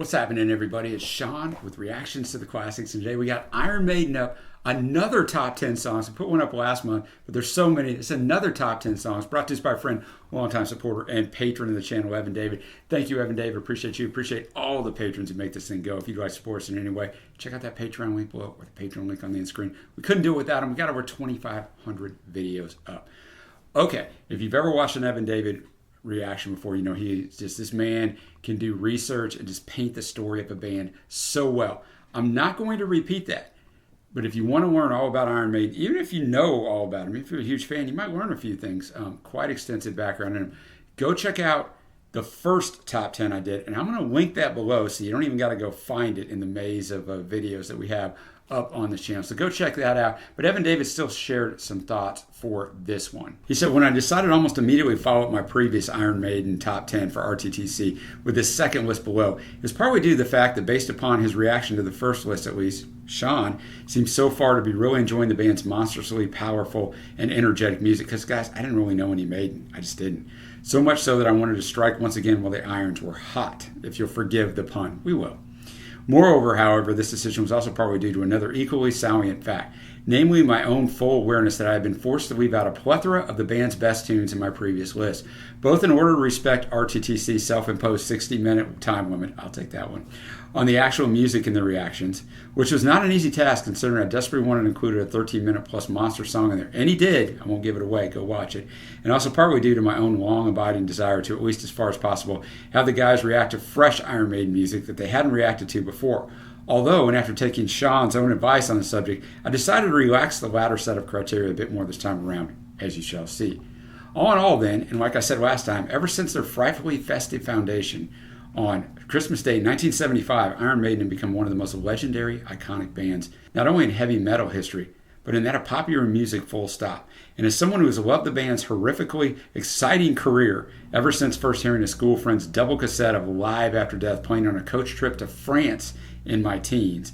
What's happening, everybody? It's Sean with reactions to the classics, and today we got Iron Maiden up, another top 10 songs. I put one up last month, but there's so many. It's another top 10 songs brought to us by a friend, longtime supporter, and patron of the channel, Evan David. Thank you, Evan David. Appreciate you. Appreciate all the patrons who make this thing go. If you'd like to support us in any way, check out that Patreon link below or the Patreon link on the end screen. We couldn't do it without him. We got over 2,500 videos up. Okay, if you've ever watched an Evan David reaction before, you know he's just, this man can do research and just paint the story of a band so well. I'm not going to repeat that, but if you want to learn all about Iron Maiden, even if you know all about him, if you're a huge fan, you might learn a few things. Quite extensive background in him. Go check out the first top 10 I did, and I'm going to link that below so you don't even got to go find it in the maze of videos that we have up on this channel. So go check that out. But Evan David still shared some thoughts for this one. He said, when I decided almost immediately to follow up my previous Iron Maiden top 10 for RTTC with this second list below, it was partly due to the fact that based upon his reaction to the first list at least, Sean seems so far to be really enjoying the band's monstrously powerful and energetic music. Because guys, I didn't really know any Maiden. I just didn't. So much so that I wanted to strike once again while the irons were hot. If you'll forgive the pun, we will. Moreover, however, this decision was also partly due to another equally salient fact, namely my own full awareness that I had been forced to leave out a plethora of the band's best tunes in my previous list, both in order to respect RTTC's self-imposed 60-minute time limit, I'll take that one, on the actual music and the reactions, which was not an easy task considering I desperately wanted to include a 13-minute plus monster song in there. And he did. I won't give it away. Go watch it. And also partly due to my own long-abiding desire to, at least as far as possible, have the guys react to fresh Iron Maiden music that they hadn't reacted to before. Although, and after taking Sean's own advice on the subject, I decided to relax the latter set of criteria a bit more this time around, as you shall see. All in all then, and like I said last time, ever since their frightfully festive foundation on Christmas Day 1975, Iron Maiden had become one of the most legendary, iconic bands, not only in heavy metal history, but in that of popular music full stop. And as someone who has loved the band's horrifically exciting career ever since first hearing a school friend's double cassette of Live After Death playing on a coach trip to France in my teens,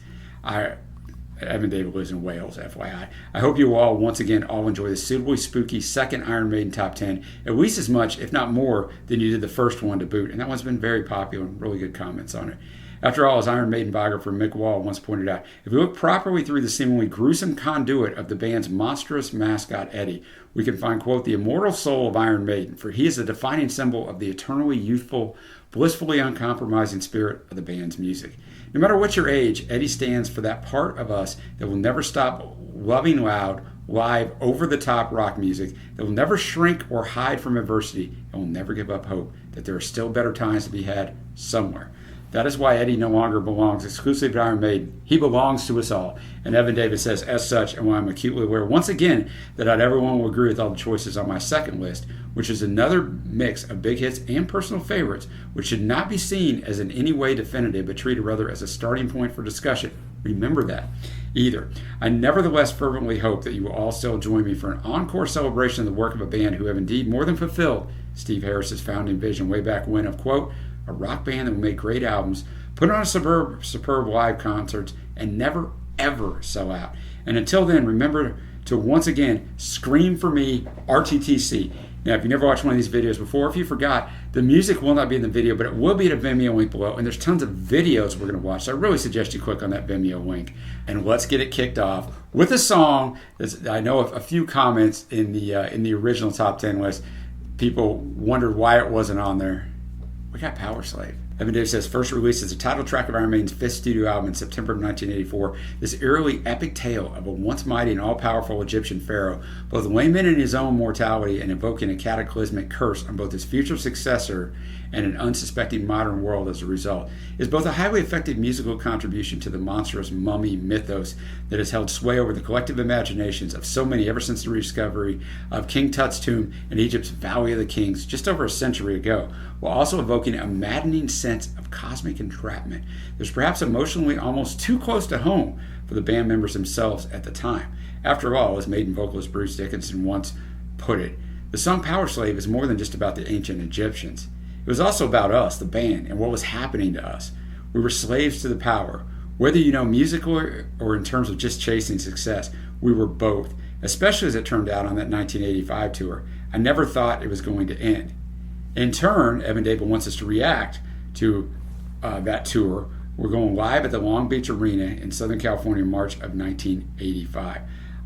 Evan David lives in Wales, FYI. I hope you all, once again, all enjoy the suitably spooky second Iron Maiden top 10, at least as much, if not more, than you did the first one to boot. And that one's been very popular and really good comments on it. After all, as Iron Maiden biographer Mick Wall once pointed out, if we look properly through the seemingly gruesome conduit of the band's monstrous mascot, Eddie, we can find, quote, the immortal soul of Iron Maiden, for he is the defining symbol of the eternally youthful, blissfully uncompromising spirit of the band's music. No matter what your age, Eddie stands for that part of us that will never stop loving loud, live, over-the-top rock music, that will never shrink or hide from adversity, and will never give up hope that there are still better times to be had somewhere. That is why Eddie no longer belongs exclusively to Iron Maiden. He belongs to us all. And Evan David says, as such, and while I'm acutely aware once again that not everyone will agree with all the choices on my second list, which is another mix of big hits and personal favorites, which should not be seen as in any way definitive, but treated rather as a starting point for discussion. Remember that. Either. I nevertheless fervently hope that you will all still join me for an encore celebration of the work of a band who have indeed more than fulfilled Steve Harris's founding vision way back when of, quote, a rock band that will make great albums, put on superb live concerts, and never, ever sell out. And until then, remember to once again scream for me, RTTC. Now, if you never watched one of these videos before, if you forgot, the music will not be in the video, but it will be at a Vimeo link below, and there's tons of videos we're going to watch. So I really suggest you click on that Vimeo link, and let's get it kicked off with a song that's, I know a few comments in the original top 10 list. People wondered why it wasn't on there. We got Power Slave. Evan David says, first released as a title track of Iron Maiden's fifth studio album in September of 1984, this eerily epic tale of a once mighty and all-powerful Egyptian pharaoh, both lamenting his own mortality and invoking a cataclysmic curse on both his future successor and an unsuspecting modern world as a result, is both a highly effective musical contribution to the monstrous mummy mythos that has held sway over the collective imaginations of so many ever since the rediscovery of King Tut's tomb in Egypt's Valley of the Kings just over a century ago, while also evoking a maddening sense of cosmic entrapment that's perhaps emotionally almost too close to home for the band members themselves at the time. After all, as Maiden vocalist Bruce Dickinson once put it, the song Power Slave is more than just about the ancient Egyptians. It was also about us, the band, and what was happening to us. We were slaves to the power. Whether you know musically or in terms of just chasing success, we were both, especially as it turned out on that 1985 tour. I never thought it was going to end. In turn, Evan David wants us to react to that tour. We're going live at the Long Beach Arena in Southern California in March of 1985.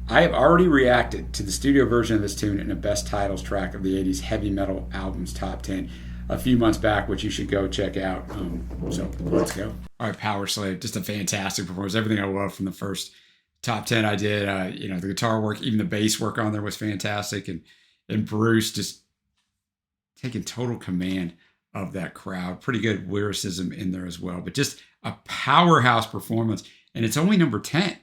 I have already reacted to the studio version of this tune in a Best Titles track of the 80s heavy metal albums top 10 a few months back, which you should go check out. So let's go. All right, Power Slave, just a fantastic performance. Everything I love from the first top 10 I did. The guitar work, even the bass work on there was fantastic. And Bruce just taking total command of that crowd. Pretty good lyricism in there as well. But just a powerhouse performance. And it's only number 10. I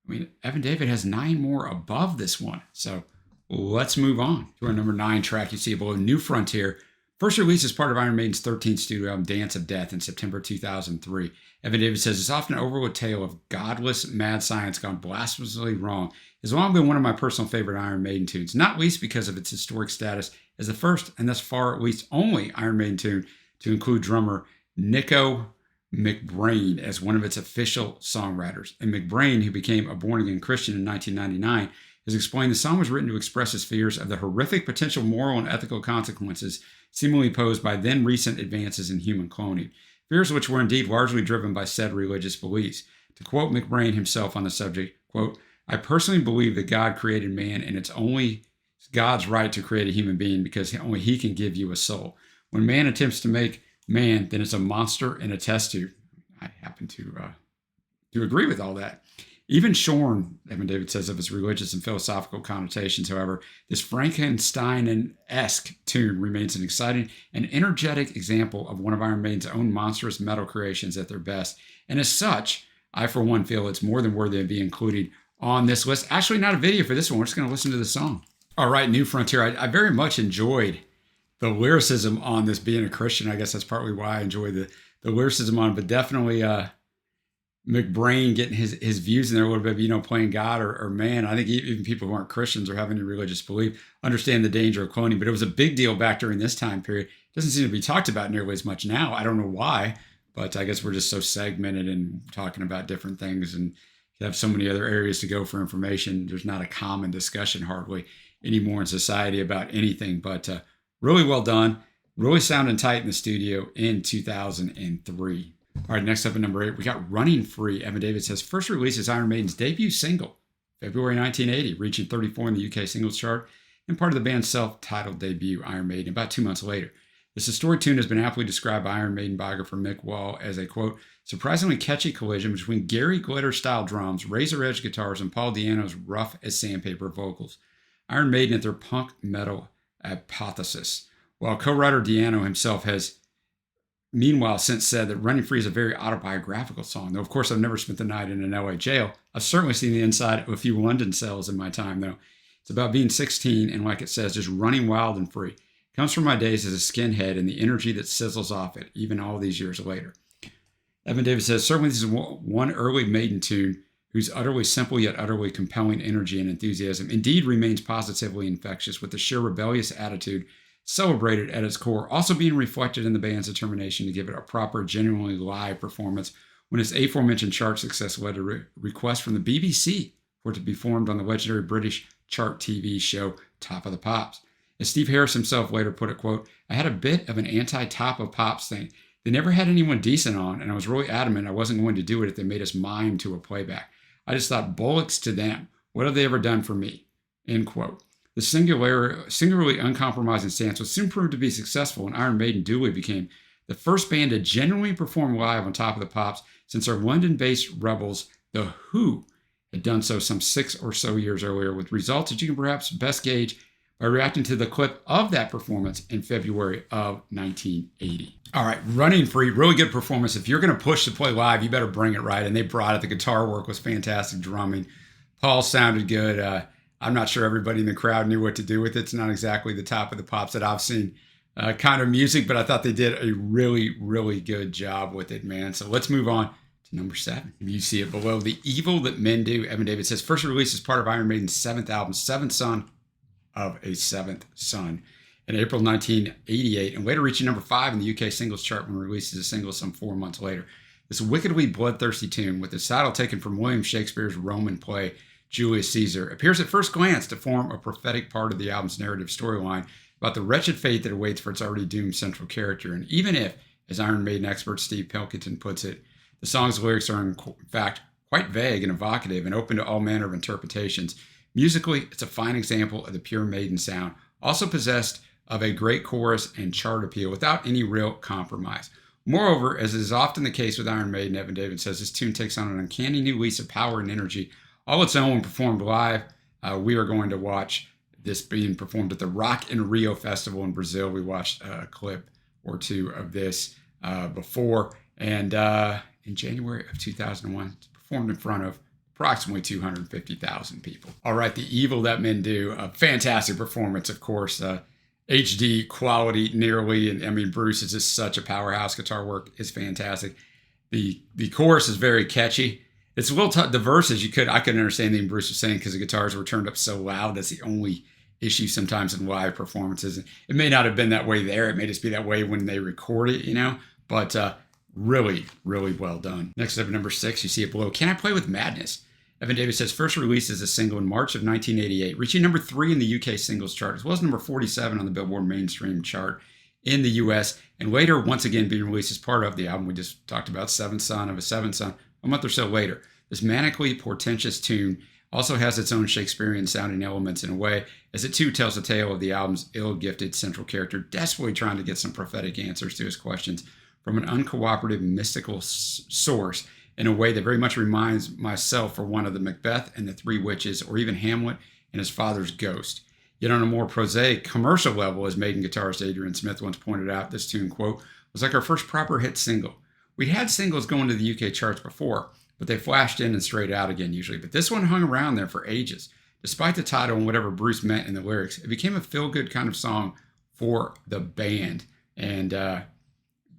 mean, Evan David has 9 more above this one. So let's move on to our number 9 track. You see it below, New Frontier. First released as part of Iron Maiden's 13th studio album, Dance of Death, in September 2003. Evan David says, it's often an overlooked tale of godless mad science gone blasphemously wrong. It's long been one of my personal favorite Iron Maiden tunes, not least because of its historic status as the first, and thus far at least only, Iron Maiden tune to include drummer Nico McBrain as one of its official songwriters. And McBrain, who became a born-again Christian in 1999, has explained the song was written to express his fears of the horrific potential moral and ethical consequences seemingly posed by then recent advances in human cloning, fears which were indeed largely driven by said religious beliefs. To quote McBrain himself on the subject, quote, I personally believe that God created man and it's only God's right to create a human being because only he can give you a soul. When man attempts to make man, then it's a monster and a test tube. I happen to agree with all that. Even shorn, Evan David says, of its religious and philosophical connotations, however, this Frankenstein-esque tune remains an exciting and energetic example of one of Iron Maiden's own monstrous metal creations at their best. And as such, I, for one, feel it's more than worthy of being included on this list. Actually, not a video for this one. We're just going to listen to the song. All right, New Frontier. I very much enjoyed the lyricism on this. Being a Christian, I guess that's partly why I enjoy the lyricism on it, but definitely McBrain getting his views in there a little bit, playing God or man. I think even people who aren't Christians or have any religious belief understand the danger of cloning, but it was a big deal back during this time period. It doesn't seem to be talked about nearly as much now. I don't know why, but I guess we're just so segmented and talking about different things and have so many other areas to go for information. There's not a common discussion hardly anymore in society about anything, but really well done. Really sounding tight in the studio in 2003. All right, next up at number 8, we got Running Free. Evan David says, first released as Iron Maiden's debut single, February 1980, reaching 34 in the UK singles chart, and part of the band's self-titled debut, Iron Maiden, about 2 months later. This historic tune has been aptly described by Iron Maiden biographer Mick Wall as a, quote, surprisingly catchy collision between Gary Glitter-style drums, razor-edge guitars, and Paul Di'Anno's rough as sandpaper vocals. Iron Maiden at their punk metal apotheosis. While co-writer Di'Anno himself has meanwhile since said that Running Free is a very autobiographical song. Though, of course, I've never spent the night in an LA jail. I've certainly seen the inside of a few London cells in my time, though. It's about being 16 and, like it says, just running wild and free. It comes from my days as a skinhead and the energy that sizzles off it, even all these years later. Evan Davis says, certainly this is one early Maiden tune whose utterly simple yet utterly compelling energy and enthusiasm indeed remains positively infectious, with the sheer rebellious attitude celebrated at its core, also being reflected in the band's determination to give it a proper, genuinely live performance when its aforementioned chart success led to a request from the BBC for it to be performed on the legendary British chart TV show Top of the Pops. As Steve Harris himself later put it, quote, I had a bit of an anti-Top of Pops thing. They never had anyone decent on, and I was really adamant I wasn't going to do it if they made us mime to a playback. I just thought, bullocks to them. What have they ever done for me? End quote. The singularly uncompromising stance was soon proved to be successful, and Iron Maiden duly became the first band to genuinely perform live on Top of the Pops since our London-based rebels, The Who, had done so some 6 or so years earlier, with results that you can perhaps best gauge by reacting to the clip of that performance in February of 1980. All right, Running Free, really good performance. If you're going to push to play live, you better bring it right, and they brought it. The guitar work was fantastic, drumming. Paul sounded good. I'm not sure everybody in the crowd knew what to do with it. It's not exactly the Top of the Pops that I've seen kind of music, but I thought they did a really, really good job with it, man. So let's move on to number 7. You see it below. The Evil That Men Do. Evan David says, first released as part of Iron Maiden's 7th album, Seventh Son of a Seventh Son, in April 1988, and later reaching number 5 in the UK singles chart when released as a single some 4 months later. This wickedly bloodthirsty tune, with its title taken from William Shakespeare's Roman play Julius Caesar, appears at first glance to form a prophetic part of the album's narrative storyline about the wretched fate that awaits for its already doomed central character. And even if, As Iron Maiden expert Steve Pilkington puts it, the song's lyrics are in fact quite vague and evocative and open to all manner of interpretations. Musically, it's a fine example of the pure Maiden sound, also possessed of a great chorus and chart appeal without any real compromise. Moreover, as is often the case with Iron Maiden, Evan David says, this tune takes on an uncanny new lease of power and energy, all its own when performed live. We are going to watch this being performed at the Rock in Rio Festival in Brazil. We watched a clip or two of this before, and in January of 2001, it's performed in front of approximately 250,000 people. All right, The Evil That Men Do, a fantastic performance, of course, HD quality nearly, and I mean, Bruce is just such a powerhouse. Guitar work is fantastic. The chorus is very catchy. It's a little tough. The verses, I couldn't understand anything Bruce was saying because the guitars were turned up so loud. That's the only issue sometimes in live performances. It may not have been that way there. It may just be that way when they record it, but really, really well done. Next up, number 6, you see it below. Can I Play with Madness? Evan Davis says, first released as a single in March of 1988, reaching number 3 in the UK singles chart, as well as number 47 on the Billboard mainstream chart in the US, and later once again being released as part of the album we just talked about, Seventh Son of a Seventh Son, a month or so later. This manically portentous tune also has its own Shakespearean sounding elements in a way, as it too tells the tale of the album's ill-gifted central character desperately trying to get some prophetic answers to his questions from an uncooperative mystical source in a way that very much reminds myself, for one, of the Macbeth and the Three Witches, or even Hamlet and his father's ghost. Yet on a more prosaic commercial level, as Maiden guitarist Adrian Smith once pointed out, this tune, quote, was like our first proper hit single. We'd had singles going to the UK charts before, but they flashed in and straight out again usually. But this one hung around there for ages. Despite the title and whatever Bruce meant in the lyrics, it became a feel-good kind of song for the band. And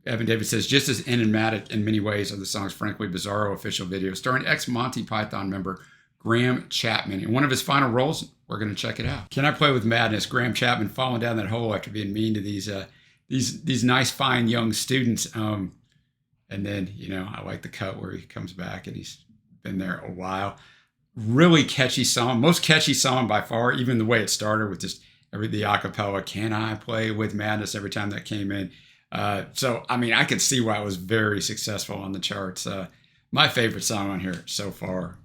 Evan Davis says, just as enigmatic in many ways are the song's frankly bizarro official video, starring ex-Monty Python member Graham Chapman. In one of his final roles, we're going to check it out. Can I Play with Madness? Graham Chapman falling down that hole after being mean to these nice, fine young students. And then, I like the cut where he comes back and he's been there a while. Really catchy song, most catchy song by far, even the way it started with just the acapella, Can I Play with Madness, every time that came in. So, I could see why it was very successful on the charts. My favorite song on here so far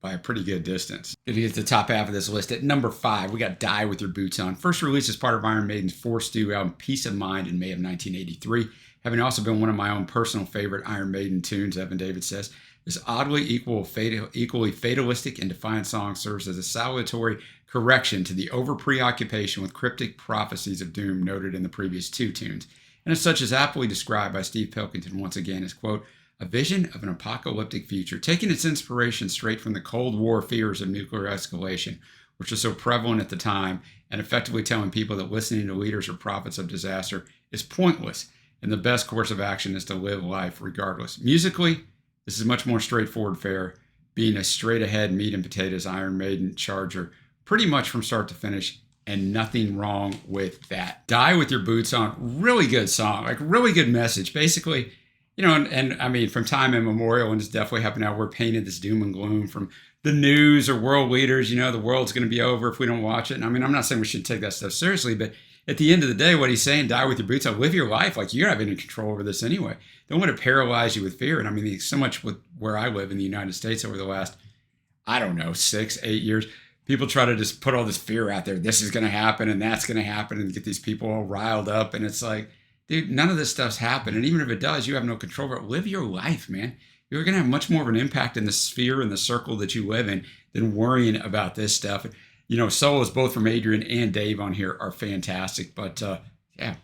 by a pretty good distance. Going to get to the top half of this list. At number 5, we got Die With Your Boots On. First released as part of Iron Maiden's Four Stew album, Peace of Mind, in May of 1983. Having also been one of my own personal favorite Iron Maiden tunes, Evan David says, this oddly equally fatalistic and defiant song serves as a salutary correction to the over-preoccupation with cryptic prophecies of doom noted in the previous 2 tunes, and as such is aptly described by Steve Pilkington once again as, quote, a vision of an apocalyptic future, taking its inspiration straight from the Cold War fears of nuclear escalation, which was so prevalent at the time, and effectively telling people that listening to leaders or prophets of disaster is pointless, and the best course of action is to live life regardless. Musically, this is much more straightforward fare, being a straight-ahead meat and potatoes Iron Maiden charger, pretty much from start to finish, and nothing wrong with that. Die With Your Boots On, really good song, like really good message. Basically, from time immemorial, and it's definitely happening now, we're painted this doom and gloom from the news or world leaders, the world's going to be over if we don't watch it. And I'm not saying we should take that stuff seriously, but at the end of the day, what he's saying, die with your boots on, live your life. Like, you don't have any control over this anyway. Don't let it paralyze you with fear. And so much with where I live in the United States over the last, 6, 8 years, people try to just put all this fear out there. This is going to happen and that's going to happen, and get these people all riled up. And it's like, dude, none of this stuff's happened. And even if it does, you have no control over it. Live your life, man. You're going to have much more of an impact in the sphere and the circle that you live in than worrying about this stuff. Solos both from Adrian and Dave on here are fantastic, but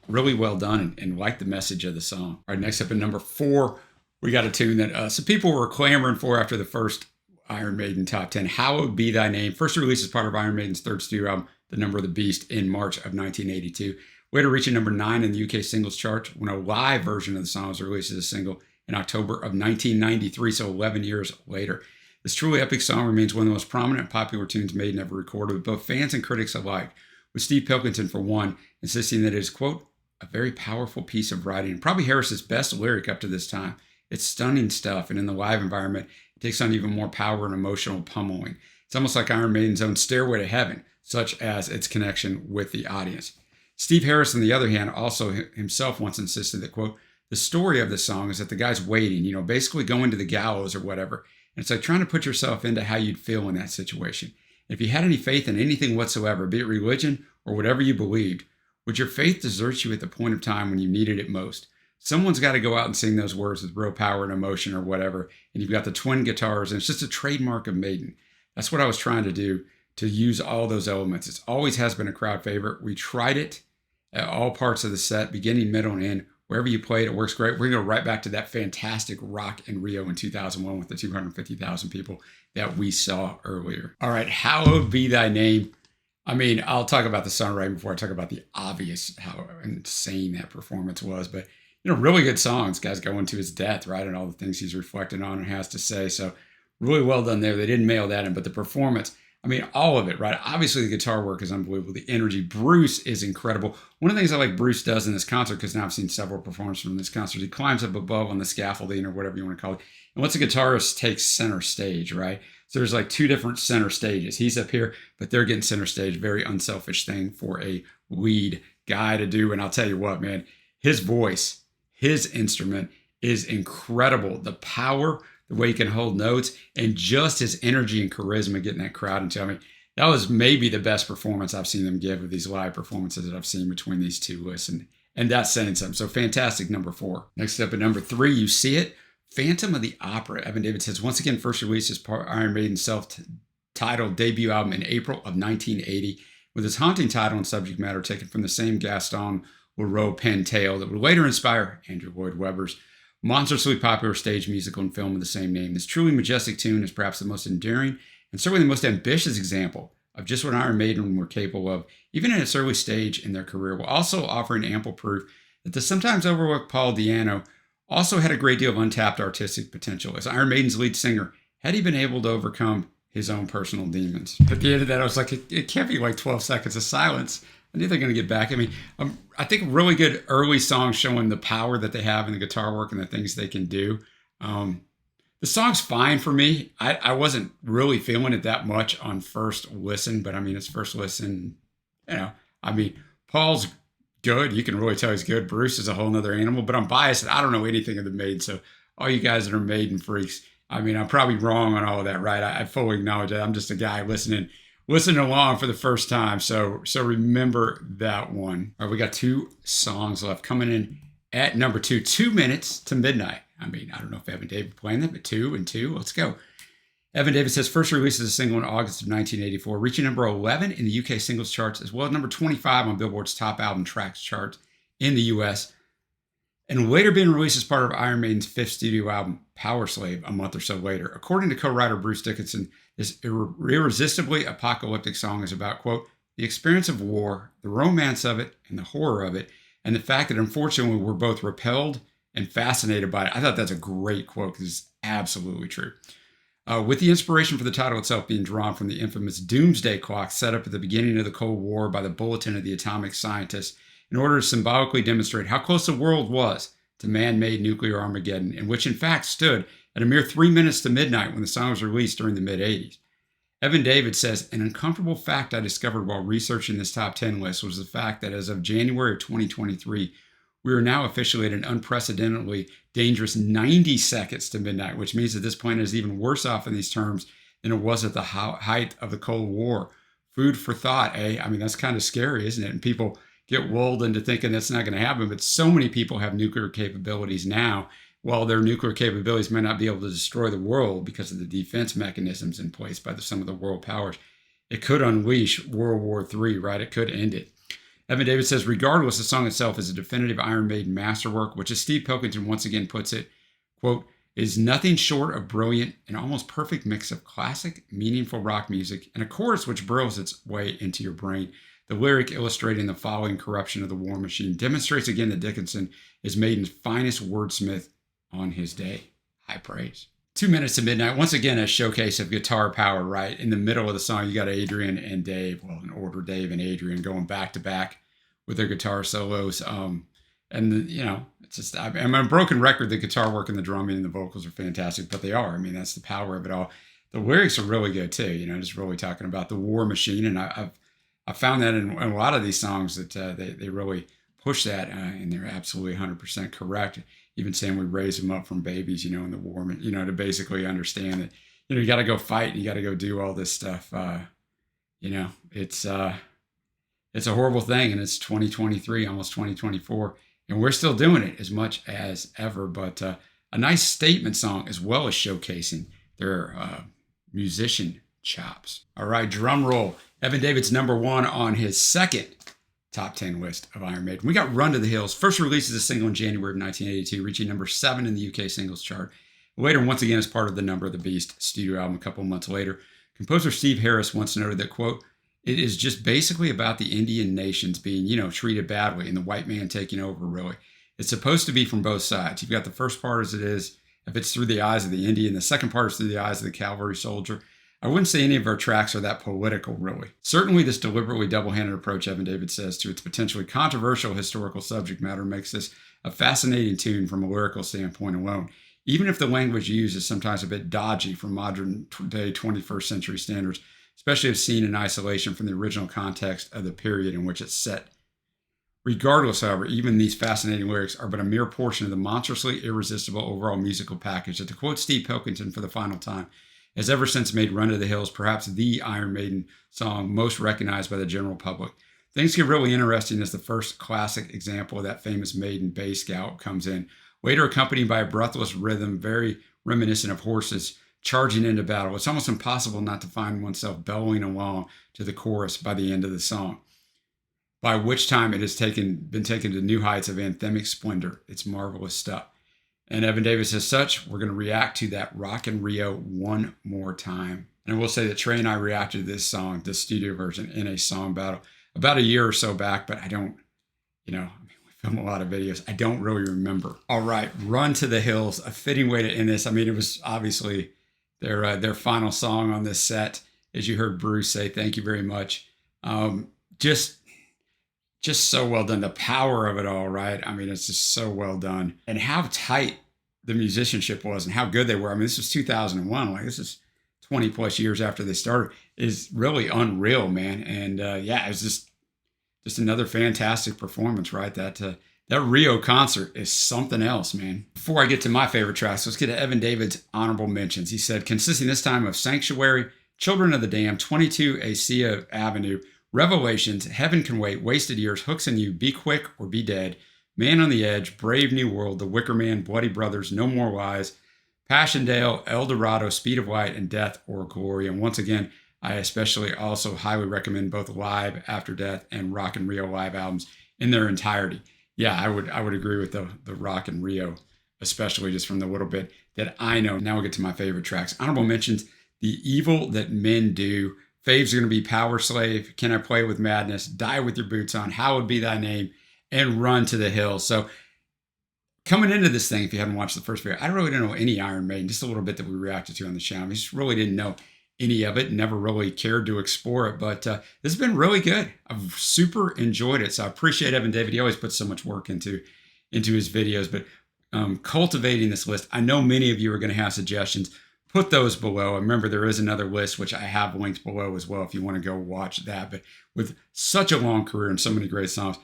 really well done, and like the message of the song. All right, next up at number 4, we got a tune that some people were clamoring for after the first Iron Maiden Top 10, Hallowed Be Thy Name. First released as part of Iron Maiden's third studio album, The Number of the Beast, in March of 1982. Later reaching number 9 in the UK singles chart when a live version of the song was released as a single in October of 1993, so 11 years later. This truly epic song remains one of the most prominent and popular tunes Maiden ever recorded, with both fans and critics alike, with Steve Pilkington, for one, insisting that it is, quote, a very powerful piece of writing, and probably Harris's best lyric up to this time. It's stunning stuff, and in the live environment, it takes on even more power and emotional pummeling. It's almost like Iron Maiden's own Stairway to Heaven, such as its connection with the audience. Steve Harris, on the other hand, also himself once insisted that, quote, the story of the song is that the guy's waiting, basically going to the gallows or whatever. And it's like trying to put yourself into how you'd feel in that situation. If you had any faith in anything whatsoever, be it religion or whatever you believed, would your faith desert you at the point of time when you needed it most? Someone's got to go out and sing those words with real power and emotion or whatever. And you've got the twin guitars, and it's just a trademark of Maiden. That's what I was trying to do, to use all those elements. It always has been a crowd favorite. We tried it at all parts of the set, beginning, middle, and end. Wherever you play it, it works great. We're going to go right back to that fantastic rock in Rio in 2001 with the 250,000 people that we saw earlier. All right, Hallowed Be Thy Name. I mean, I'll talk about the songwriting before I talk about the obvious, how insane that performance was. But, really good songs. Guys going to his death, right? And all the things he's reflecting on and has to say. So really well done there. They didn't mail that in, but the performance, I mean, all of it, right? Obviously, the guitar work is unbelievable. The energy. Bruce is incredible. One of the things I like Bruce does in this concert, because now I've seen several performances from this concert, he climbs up above on the scaffolding or whatever you want to call it. And once the guitarist takes center stage, right? So there's like two different center stages. He's up here, but they're getting center stage. Very unselfish thing for a lead guy to do. And I'll tell you what, man, his voice, his instrument is incredible. The power, the way he can hold notes, and just his energy and charisma getting that crowd into. I mean, that was maybe the best performance I've seen them give of these live performances that I've seen between these two lists. And that's saying something. So fantastic, number 4. Next up at number 3, you see it. Phantom of the Opera. Evan David says, once again, first released as part Iron Maiden's self-titled debut album in April of 1980, with its haunting title and subject matter taken from the same Gaston Leroux pen tale that would later inspire Andrew Lloyd Webber's monstrously popular stage musical and film of the same name. This truly majestic tune is perhaps the most enduring and certainly the most ambitious example of just what Iron Maiden were capable of, even in its early stage in their career, while also offering ample proof that the sometimes overlooked Paul Di'Anno also had a great deal of untapped artistic potential. As Iron Maiden's lead singer, had he been able to overcome his own personal demons. At the end of that, I was like, it can't be like 12 seconds of silence. I knew they're going to get back. I mean, I think really good early songs showing the power that they have in the guitar work and the things they can do. The song's fine for me. I wasn't really feeling it that much on first listen, but I mean, it's first listen, Paul's good. You can really tell he's good. Bruce is a whole nother animal, but I'm biased and I don't know anything of the Maiden. So all you guys that are Maiden freaks, I mean, I'm probably wrong on all of that, right? I fully acknowledge that. I'm just a guy listening along for the first time. So remember that one. All right, we got 2 songs left coming in at number 2, 2 minutes to midnight. I mean, I don't know if Evan David playing that, but 2 and 2, let's go. Evan David says first released as a single in August of 1984, reaching number 11 in the UK singles charts, as well as number 25 on Billboard's top album tracks chart in the US, and later being released as part of Iron Maiden's 5th studio album, Power Slave, a month or so later. According to co-writer Bruce Dickinson, this irresistibly apocalyptic song is about, quote, the experience of war, the romance of it, and the horror of it, and the fact that unfortunately we're both repelled and fascinated by it. I thought that's a great quote because it's absolutely true. With the inspiration for the title itself being drawn from the infamous doomsday clock set up at the beginning of the Cold War by the Bulletin of the Atomic Scientists in order to symbolically demonstrate how close the world was to man-made nuclear Armageddon, and which in fact stood at a mere 3 minutes to midnight when the song was released during the mid-'80s. Evan David says, an uncomfortable fact I discovered while researching this top 10 list was the fact that as of January of 2023, we are now officially at an unprecedentedly dangerous 90 seconds to midnight, which means that this planet is even worse off in these terms than it was at the height of the Cold War. Food for thought, eh? I mean, that's kind of scary, isn't it? And people get lulled into thinking that's not going to happen, but so many people have nuclear capabilities now. While their nuclear capabilities may not be able to destroy the world because of the defense mechanisms in place by some of the world powers, it could unleash World War III, right? It could end it. Evan David says, regardless, the song itself is a definitive Iron Maiden masterwork, which, as Steve Pilkington once again puts it, quote, is nothing short of brilliant and almost perfect mix of classic, meaningful rock music and a chorus which burrows its way into your brain. The lyric illustrating the following corruption of the war machine demonstrates again that Dickinson is Maiden's finest wordsmith on his day. High praise. 2 minutes to midnight. Once again, a showcase of guitar power, right? In the middle of the song, you got Adrian and Dave, well, in order, Dave and Adrian going back to back with their guitar solos. It's just, I'm a broken record. The guitar work and the drumming and the vocals are fantastic, but they are. I mean, that's the power of it all. The lyrics are really good too, just really talking about the war machine. And I found that in a lot of these songs that they really push that, and they're absolutely 100% correct. Even saying we raise them up from babies, you know, in the war, you know, to basically understand that, you know, you got to go fight and you got to go do all this stuff. You know, it's a horrible thing, and it's 2023, almost 2024, and we're still doing it as much as ever. But a nice statement song, as well as showcasing their musician chops. All right, drum roll. Evan David's #1 on his second top 10 list of Iron Maiden. We got Run to the Hills, first released as a single in January of 1982, reaching #7 in the UK singles chart. Later, once again, as part of the Number of the Beast studio album a couple of months later. Composer Steve Harris once noted that, quote, "It is just basically about the Indian nations being, you know, treated badly and the white man taking over, really. It's supposed to be from both sides. You've got the first part as it is, if it's through the eyes of the Indian, the second part is through the eyes of the cavalry soldier. I wouldn't say any of our tracks are that political, really. Certainly this deliberately double-handed approach," Evan David says, "to its potentially controversial historical subject matter makes this a fascinating tune from a lyrical standpoint alone, even if the language used is sometimes a bit dodgy from modern-day 21st century standards, especially if seen in isolation from the original context of the period in which it's set. Regardless, however, even these fascinating lyrics are but a mere portion of the monstrously irresistible overall musical package that, to quote Steve Pilkington for the final time, has ever since made Run to the Hills perhaps the Iron Maiden song most recognized by the general public. Things get really interesting as the first classic example of that famous Maiden bass gallop comes in, later accompanied by a breathless rhythm very reminiscent of horses charging into battle. It's almost impossible not to find oneself bellowing along to the chorus by the end of the song, by which time it has been taken to new heights of anthemic splendor. It's marvelous stuff." And Evan Davis, as such, we're going to react to that Rockin' Rio one more time. And I will say that Trey and I reacted to this song, the studio version, in a song battle about a year or so back, but I don't, you know, I mean, we film a lot of videos. I don't really remember. All right, Run to the Hills, a fitting way to end this. I mean, it was obviously their final song on this set. As you heard Bruce say, thank you very much. Just so well done. The power of it all, right? I mean, it's just so well done. And how tight the musicianship was and how good they were. I mean, this was 2001. Like, this is 20 plus years after they started. Is really unreal, man. And yeah, it was just another fantastic performance, right? That Rio concert is something else, man. Before I get to my favorite tracks, let's get to Evan David's honorable mentions. He said, consisting this time of Sanctuary, Children of the Damned, 22 Acacia Avenue, Revelations, Heaven Can Wait, Wasted Years, Hooks in You, Be Quick or Be Dead, Man on the Edge, Brave New World, The Wicker Man, Bloody Brothers, No More Lies, Passchendaele, El Dorado, Speed of Light, and Death or Glory. And once again, I especially also highly recommend both Live After Death and Rockin' Rio live albums in their entirety. Yeah, I would agree with the Rockin' Rio, especially just from the little bit that I know. Now we'll get to my favorite tracks. Honorable mentions, The Evil That Men Do. Faves are going to be Power Slave, Can I Play With Madness, Die With Your Boots On, Hallowed Be Thy Name, and Run to the Hills. So coming into this thing, if you haven't watched the first video, I really didn't know any Iron Maiden, just a little bit that we reacted to on the channel. I just really didn't know any of it, never really cared to explore it, but this has been really good. I've super enjoyed it, so I appreciate Evan David. He always puts so much work into his videos, but cultivating this list, I know many of you are going to have suggestions. Put those below. Remember, there is another list, which I have linked below as well if you want to go watch that. But with such a long career and so many great songs,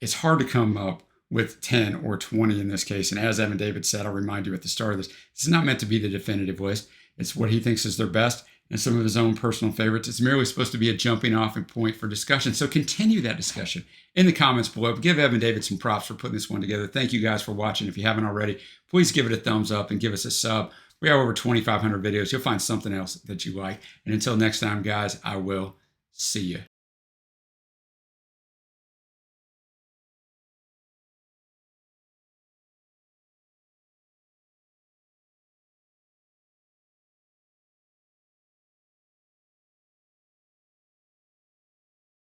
it's hard to come up with 10 or 20 in this case. And as Evan David said, I'll remind you at the start of this, this is not meant to be the definitive list. It's what he thinks is their best and some of his own personal favorites. It's merely supposed to be a jumping off point for discussion. So continue that discussion in the comments below. But give Evan David some props for putting this one together. Thank you guys for watching. If you haven't already, please give it a thumbs up and give us a sub. We have over 2,500 videos. You'll find something else that you like. And until next time, guys, I will see you.